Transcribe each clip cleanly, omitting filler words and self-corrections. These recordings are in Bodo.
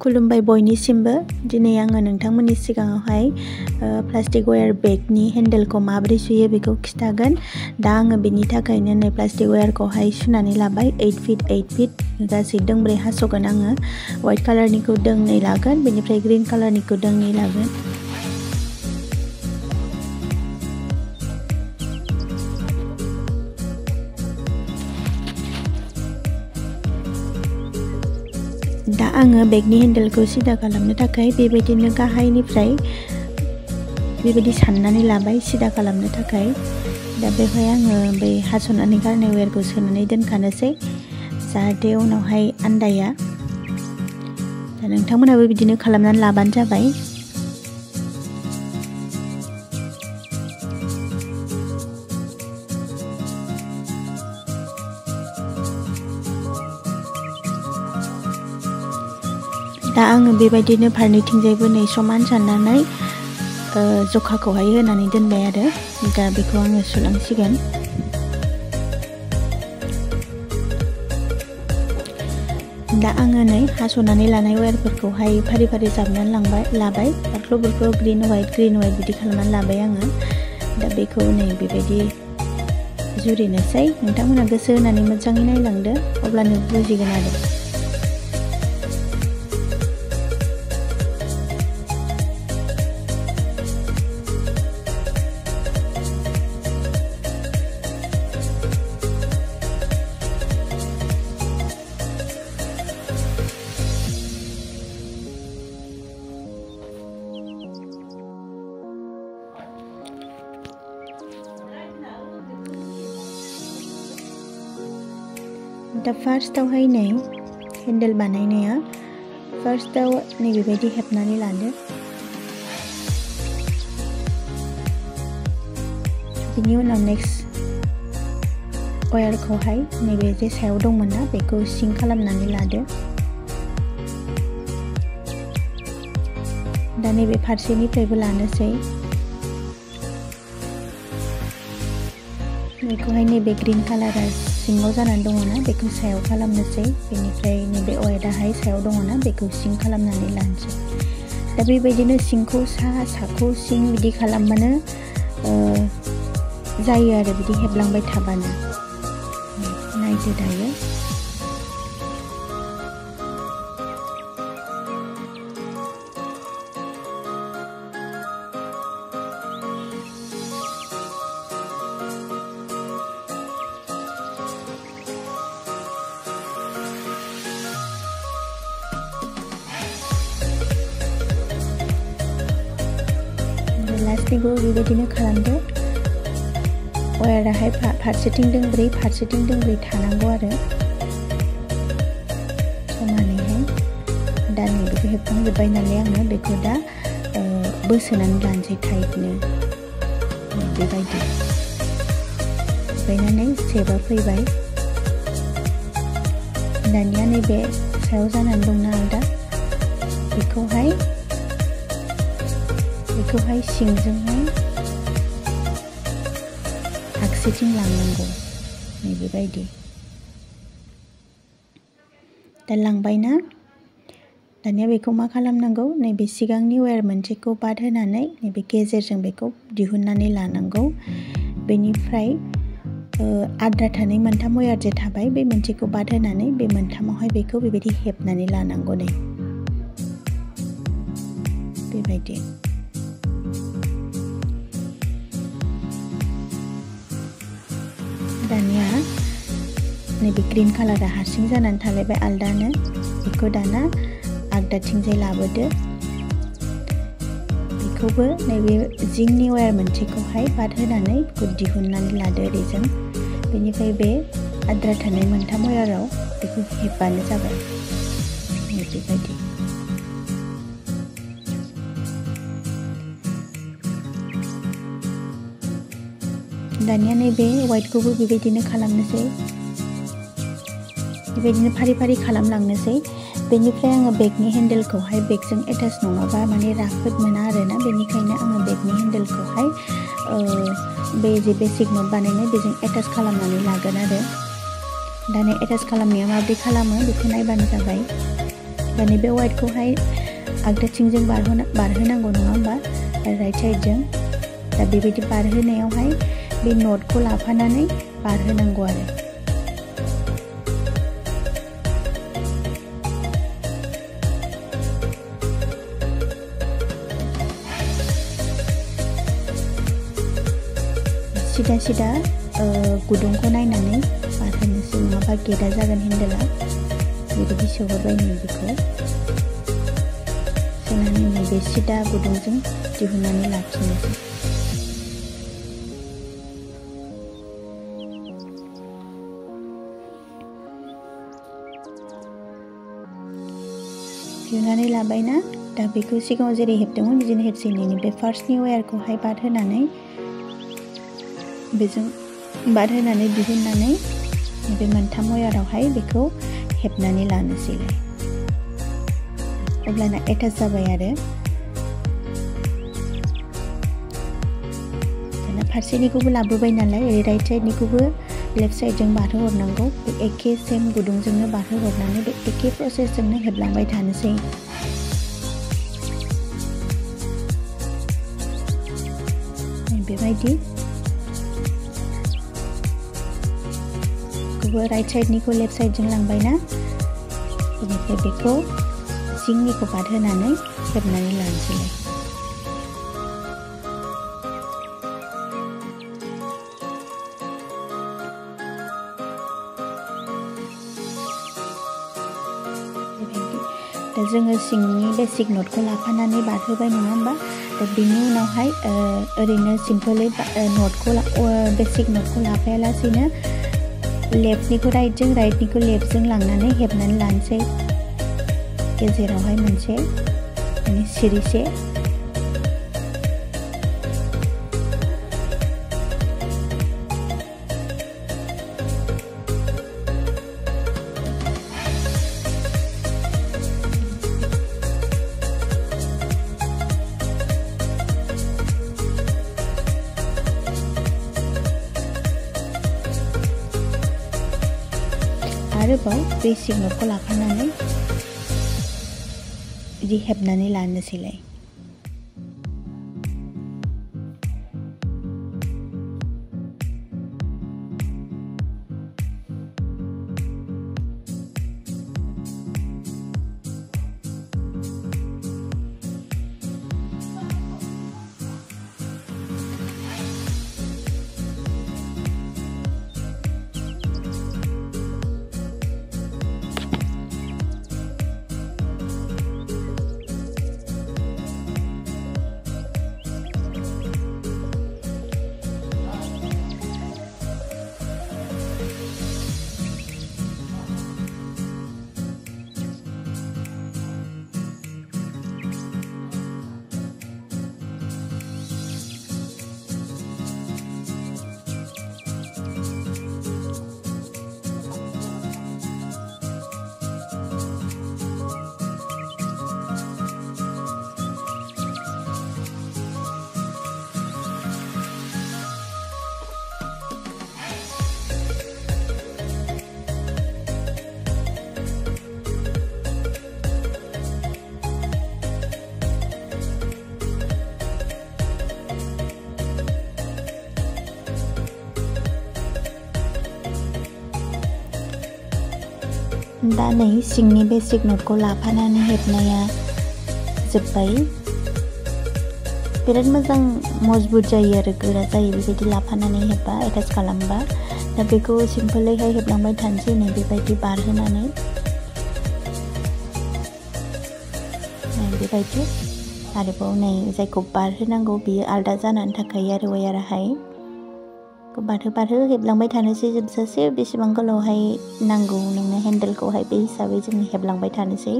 खुलुमबाय बयनिसिमबो दिनै आङो नोंथांमोननि सिगाङावहाय प्लास्टिक वेयार बेगनि हेन्डेलखौ माबोरै सुयो बेखौ खिथागोन। दा आङो बेनि थाखायनो नै प्लास्टिक वेयारखौहाय सुनानै लाबाय 8 फिट 8 फिट गासै दोंब्रै हास'गोन आङो। वाइट कालारनिखौ दोंनै लागोन, बेनिफ्राय ग्रीन कालारनिखौ दोंनै लागोन। दा आङो बेगनि हेन्डेलखौ सिदा खालामनो थाखाय बेबायदिनो गाहायनिफ्राय बेबायदि साननानै लाबाय सिदा खालामनो थाखाय। दा बेवहाय आङो बै हास'नानै गारनाय वेयारखौ सोनानै दोनखानोसै जाहाथे उनावहाय आन्दाया। दा नोंथांमोनाबो बिदिनो खालामनानै लाबानो जाबाय। दा आङो बेबायदिनो फारनैथिंजायबो नै समान साननानै जखाखौहाय होनानै दोनबाय आरो दा बेखौ आङो सुलांसिगोन। दा आङो नै हास'नानै लानाय वेयारफोरखौहाय फारि फारि जाबनानै लाबाय बाख्ल' ग्रीन वाइट बिदि खालामनानै लाबाय आङो। दा बेखौ नै बेबायदि जुरिनोसै। नोंथांमोना गोसो होनानै मोजाङै नायलांदो अब्लानो बुजिगोन आरो। दा फार्स्टआवहाय नै हेन्डेल बानायनाया फार्स्टआव नै बेबायदि हेबनानै लादो। बिनि उनाव नेक्स्ट वायारखौहाय नैबे जे सायाव दंमोन ना बेखौ सिं खालामनानै लादो। दा नैबे फारसेनिफ्रायबो लानोसै। बेखौहाय नैबे ग्रीन कालारा सिङाव जानानै दङ ना बेखौ सायाव खालामनोसै। बेनिफ्राय नैबे वाइटआहाय सायाव दङ ना बेखौ सिं खालामनानै लानोसै। दा बेबायदिनो सिंखौ साखौ सिं बिदि खालामबानो जायो आरो बिदि हेबलांबाय थाबानो। नायदो दायो। लास्टनिखौ बेबायदिनो खालामदो। वायाराहाय फारसेथिं दोंब्रै फारसेथिं दोंब्रै थानांगौ आरो समानैहाय। दा नै बेखौ हेबखांजोब्बाय नालाय आङो बेखौ दा बोसोनानै लानोसै टाइटनो बेबायदि। बायनानै सेपआ फैबाय। दानिया नैबे सायाव जानानै दंना आलदा बेखौहाय सिंजोंहाय आगसिथिं लांनांगौ नै बेबायदि। दा लांबायना दानिया बेखौ मा खालामनांगौ नैबे सिगांनि वायार मोनसेखौ बाद होनानै नैबे गेजेरजों बेखौ दिहुननानै लानांगौ। बेनिफ्राय आद्रा थानाय मोनथाम वायार जे थाबाय बे मोनसेखौ बाद होनानै बे मोनथामावहाय बेखौ बेबायदि हेबनानै लानांगौ नै बेबायदि। दानिया नैबे ग्रीन कालारा हारसिं जानानै थालायबाय आलदानो। बेखौ दाना आगदाथिंजाय लाबोदो। बेखौबो नैबे जिंनि वायार मोनसेखौहाय बाद होनानै बेखौ दिहुननानै लादो ओरैजों। बेनिफ्राय बे आद्रा थानाय मोनथाम वायाराव बेखौ हेबबानो जाबाय बेबायदि। दानिया नैबे वाइटखौबो बेबायदिनो खालामनोसै। बेबायदिनो फारि फारि खालामलांनोसै। बेनिफ्राय आङो बेगनि हेन्डेलखौहाय बेगजों एटाच नङाबा माने राफोद मोना आरोना। बेनिखायनो आङो बेगनि हेन्डेलखौहाय बे जे बेसिक नट बानायनाय बेजों एटाच खालामनानै लागोन आरो। दानिया एटाच खालामनाया माबोरै खालामो बेखौ नायबानो जाबाय। दा नैबे वाइटखौहाय आगदाथिंजों बारहोनांगौ नङा होमबा राइट साइडजों दा बेबायदि बारहोनायावहाय बे नटखौ लाफानानै बारहोनांगौ आरो सिदा सिदा गुदुंखौ नायनानै बारहोनोसै नङाबा गेदा जागोन हेन्देला बेबायदि सोहरबाय नैबेखौ सोनानै नैबे सिदा गुदुंजों दिहुननानै लाफिननोसै दिहुननानै लाबायना दा बेखौ सिगाङाव जेरै हेबदोंमोन बिदिनो हेबसै नैबे फार्स्टनि वायारखौहाय बारहोनानै बेजों बारहोनानै दिहुननानै बे मोनथाम वायारावहाय बेखौ हेबनानै लानोसैलाय अब्लाना एटाच जाबाय आरो दाना फारसेनिखौबो लाबोबाय नालाय ओरै राइट साइडनिखौबो लेफ्ट साइडजों बारहोहरनांगौ बे एखे सेम गुदुंजोंनो बारहोहरनानै बे एखे प्रसेसजोंनो हेबलांबाय थानोसै बेबायदि राइट साइडनिखौ लेफ्ट साइडजों लांबायना बेनिफ्राय बेखौ सिंनिखौ बारहोनानै हेबनानै लानोसैलाय दा जोङो सिंनि बेसिक नटखौ लाफानानै बारहोबाय नङा होमबा दा बेनि उनावहाय ओरैनो सिम्पलै नटखौ बेसिक नटखौ लाफायालासेनो लेफ्टनिखौ राइटजों राइटनिखौ लेफ्टजों लांनानै हेबनानै लानोसै गेजेरावहाय मोनसे माने सिरिसे आरोबाव बेसिक नटखौ लाफानानै बिदि हेबनानै लानोसैलाय दा नै सिंनि बेसिक नटखौ लाफानानै हेबनाया जोब्बाय बिराद मोजां मजबुत जायो आरो गोरा जायो बेबायदि लाफानानै हेबबा एटाच खालामबा दा बेखौ सिम्पलैहाय हेबलांबाय थानोसै नै बेबायदि बारहोनानै बेबायदि आरोबाव नै जायखौ बारहोनांगौ बियो आलदा जानानै थाखायो आरो वायाराहाय बारहो हेबलांबाय थानोसै जोबजासे बेसेबां गोलावहाय नांगौ नोंनो हेन्देलखौहाय बे हिसाबै जों हेबलांबाय थानोसै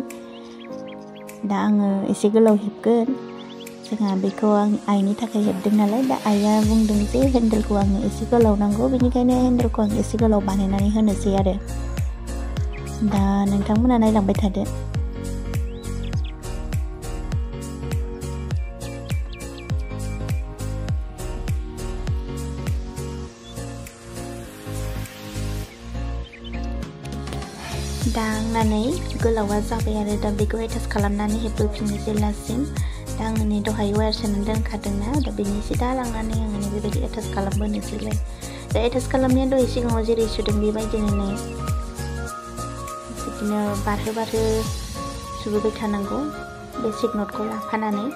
दा आङो एसे गोलाव हेबगोन जोंहा बेखौ आं आइनि थाखाय हेबदों नालाय दा आइया बुंदों जे हेन्देलखौ आंनो एसे गोलाव नांगौ बेनिखायनो हेन्देलखौ आं एसे गोलाव बानायनानै होनोसै आरो दा नोंथांमोना नायलांबाय थादो दांनानै गोलावा जाबाय आरो दा बेखौ एटाच खालामनानै हेबबोफिननोसै लास्टसिम। दा आङो नै दहाय वायार सोनानै दोनखादोंना दा बेनि सिदा लांनानै आङो नै बेबायदि एटाच खालामबोनोसैलाय। दा एटाच खालामनाया दहाय सिगाङाव जेरै सुदों बेबायदिनो नै बिदिनो बारहो सुबोबाय थानांगौ बे सेक नटखौ लाफानानै।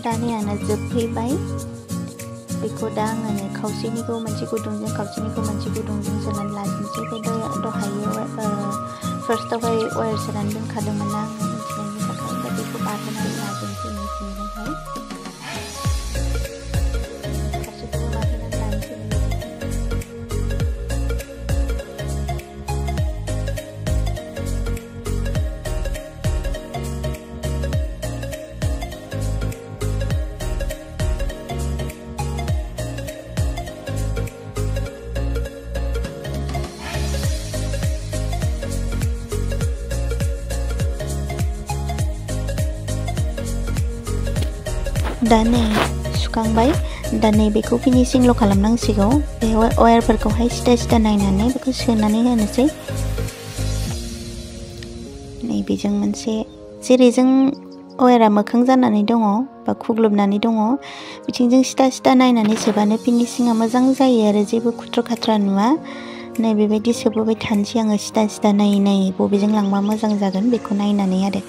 दा नै आंना जोबफैबाय। बेखौ दा आङो खावसेनिखौ मोनसे गुदुंजों खावसेनिखौ मोनसे गुदुंजों सोनानै लाफिनसै। बे दहायो फार्स्टआवहाय वायार सोनानै दोनखादोंमोन ना आङो मिथिनायनि थाखाय। दा बेखौ बारहोनानै लाजोबनोसै मेचिनजोंहाय। फारसेखौबो बारहोनानै लानोसै। दा नै सुखांबाय। दा नै बेखौ फिनिशिंल' खालामनांसिगौ। बे वायारफोरखौहाय सिदा नायनानै बेखौ सोनानै होनोसै। नै बेजों मोनसे जेरैजों वायारा मोखां जानानै दङ बा खुग्लुबनानै दङ बिथिंजों सिदा नायनानै सोबानो फिनिशिंआ मोजां जायो आरो जेबो खुथ्रा खाथ्रा नुवा। नै बेबायदि सोबोबाय थानोसै आङो सिदा नायै बबेजों लांबा मोजां जागोन बेखौ नायनानै आरो।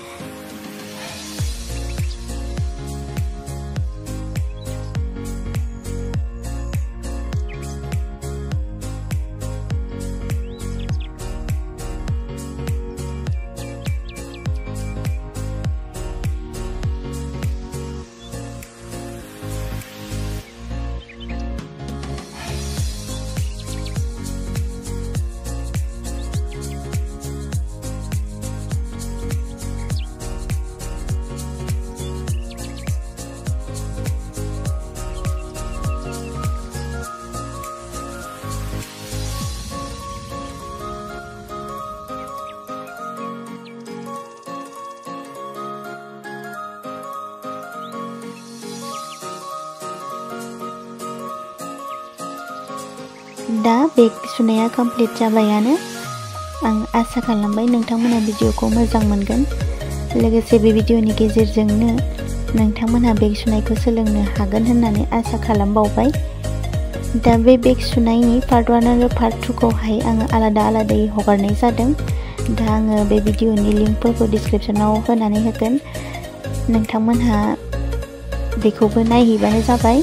दा बेग सुनाया कमप्लिट जाबायानो। आं आसा खालामबाय नोंथांमोना भिडिअखौ मोजां मोनगोन। लोगोसे बे भिडिअनि गेजेरजोंनो नोंथांमोनहा बेग सुनायखौ सोलोंनो हागोन होननानै आसा खालामबावबाय। दा बे बेग सुनायनि पार्ट 1 आरो पार्ट 2 खौहाय आङो आलादायै हगारनाय जादों। दा आङो बे भिडिअनि लिंकफोरखौ डिसक्रिप्शनाव होनानै होगोन। नोंथांमोनहा बेखौबो नायहैबानो जाबाय।